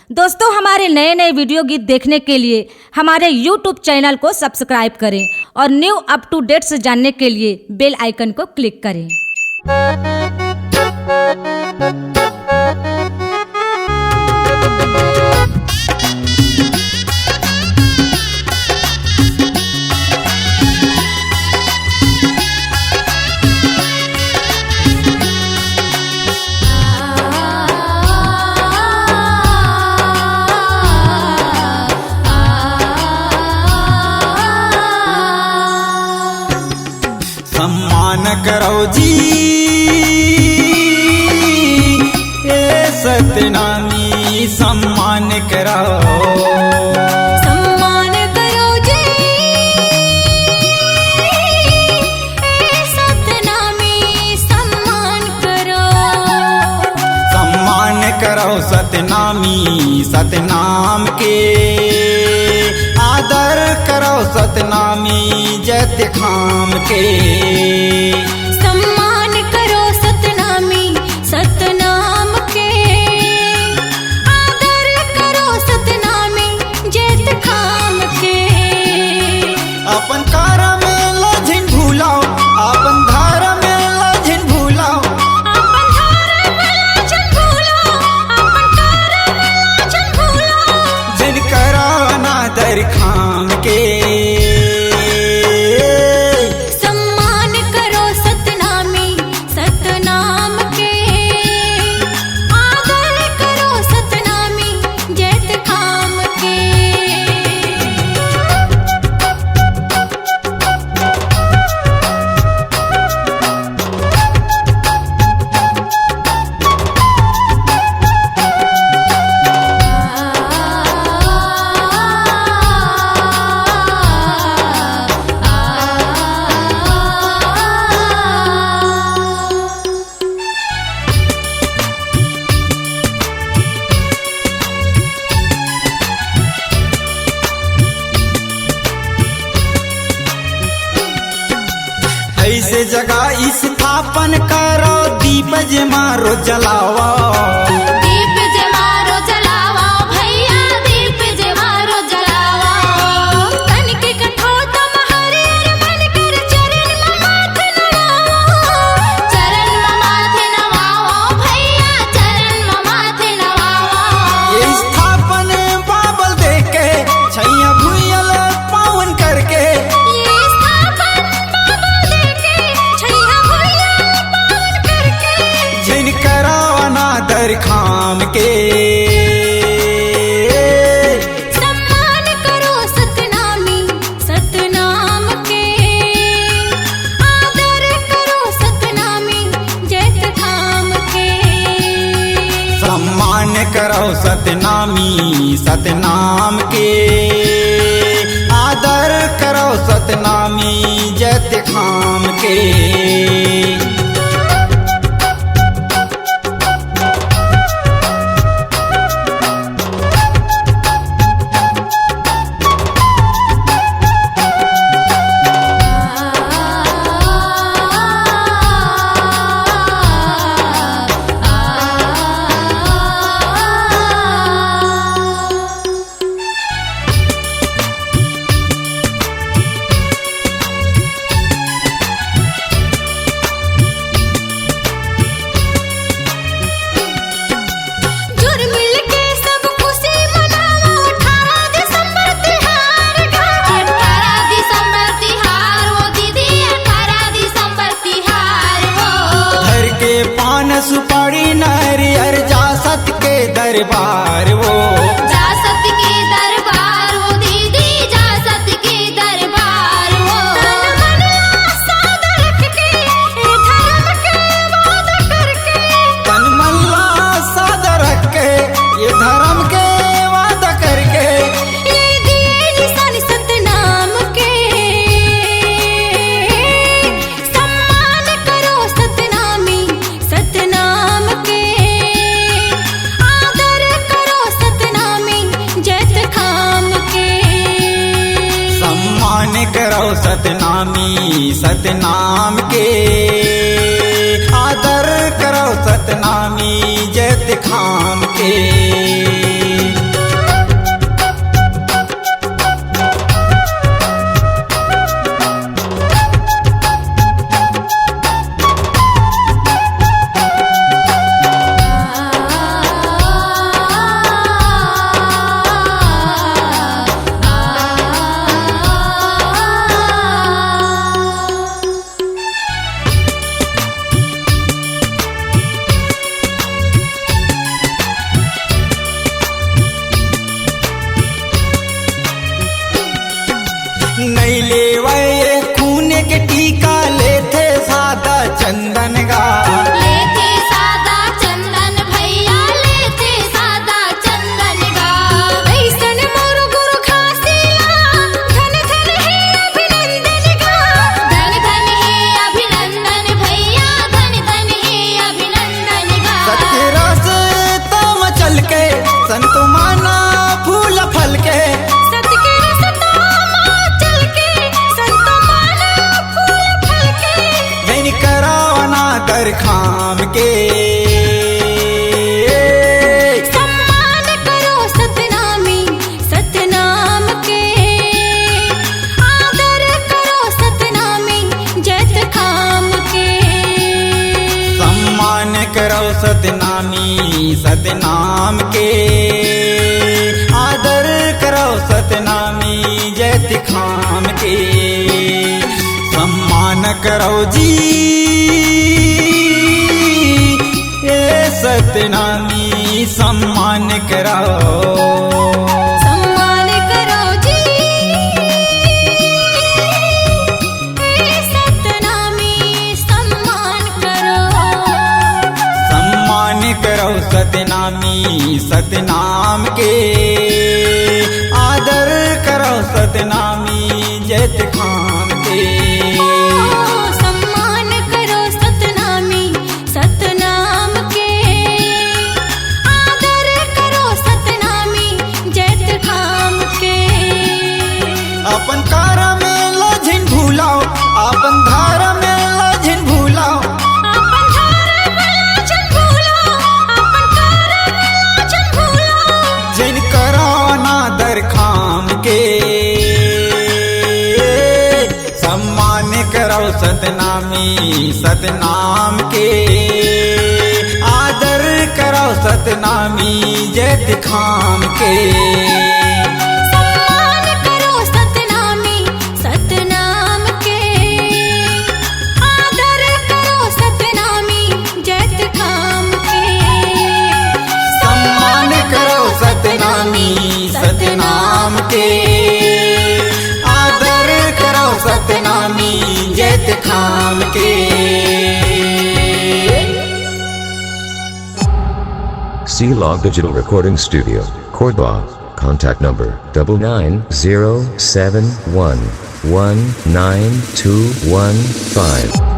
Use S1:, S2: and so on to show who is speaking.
S1: दोस्तों, हमारे नए नए वीडियो गीत देखने के लिए हमारे YouTube चैनल को सब्सक्राइब करें और न्यू अप टू डेट्स जानने के लिए बेल आइकन को क्लिक करें।
S2: सम्मान करो जी ए सतनामी, सम्मान करो,
S3: सम्मान करो जी ए सतनामी, सम्मान करो,
S2: सम्मान करो सतनामी, सतनाम के आदर करो सतनामी, जैत खाम के
S3: सम्मान करो सतनामी, सतनाम के आदर करो सतनामी, जैत खाम के।
S2: अपन कार में लझिन भूलाओ, अपन धार में लझिन भूलाओ,
S3: अपन धार में लाजन भूलो, अपन कार में लाजन भूलो,
S2: जिन करो ना दर खाम के
S3: सम्मान करो सतनामी, सतनाम के आदर करो सतनामी, जैत खाम के।
S2: ऐसे जगह स्थापन करो, दीप मारो जलाओ,
S3: दीप जमारो जलावा भैया, दीप जमारो जलावा, तन के कठोर हरियर मन कर चरण में माथे नवाओ, चरण में माथे नवाओ भैया, चरण में माथे नवाओ।
S2: ये स्थापन बाबल दे के छैया भूयल पावन करके,
S3: ये स्थापन बाबा देके छैया भैया पावन करके,
S2: जिन करो अनादर खाम के
S3: सम्मान करो सतनामी, सतनाम के आदर करो सतनामी, जैत खाम के।
S2: सम्मान करो सतनामी, सतनाम के आदर करो सतनामी, जैत खाम के।
S3: जुर मिल के सब खुशी मनाओ, 18 दिसंबर तिहार घाट, 18 दिसंबर तिहार वो दीदी, 18 दिसंबर तिहार वो।
S2: धर के पान सुपारी नारियर जा सत के दरबार वो,
S3: जा सत के दरबार वो दीदी, जा सत के दरबार वो। तन मन साध रख के धर्म के वाद करके,
S2: तन मन ला साद रख के ये धर्म के वादा करके,
S3: ये दिए निशान सतनाम के। सम्मान करो सतनामी, सतनाम के आदर करो सतनामी, जैत खाम के।
S2: सम्मान करो सतनामी, सतनाम के आदर करो सतनामी, जैत खाम के। नहीं लेवे खून के टीका लेते सादा चंदन गा
S3: लेते सादा चंदन भैया लेते सादा चंदन गा ऐसन मोर गुरु खासिया धन धन हे अभिनंदन गा धन धन हे अभिनंदन भैया धन धन हे अभिनंदन गा
S2: सत्य रास्ता में चल के संत माना फूल फल के
S3: सत के रास्ता में चल के संत माना फूल फल के
S2: जैन करावना दर खाम के
S3: सम्मान करो सतनामी सतनाम के आदर करो सतनामी जैत खाम के
S2: सम्मान करो सतनामी सतनाम के आदर करो सतनामी जैत खाम के सम्मान करो जी ए सतनामी सम्मान करो
S3: सम्मान करो जी ए सतनामी सम्मान करो
S2: सम्मान करो सतनामी सतनाम के आदर करो सतनामी जैत खाम के
S3: सम्मान करो सतनामी सतनाम के आदर करो सतनामी जैत खाम के
S2: अपन कार में लझिन भूलाओ अपन धार में लझिन भूलाओ
S3: अपन धार में लाजन भूलो अपन कार में लाजन भूलो
S2: जिन कराना दर खाम के सम्मान करो सतनामी सतनाम के आदर करो सतनामी जैत खाम के
S3: सम्मान करो सतनामी सतनाम के आदर करो सतनामी जैत खाम के
S2: सम्मान करो सतनामी सतनाम के आदर करो सतनामी जैत खाम के
S4: C-Log Digital Recording Studio, Cordoba. Contact number 99071192115.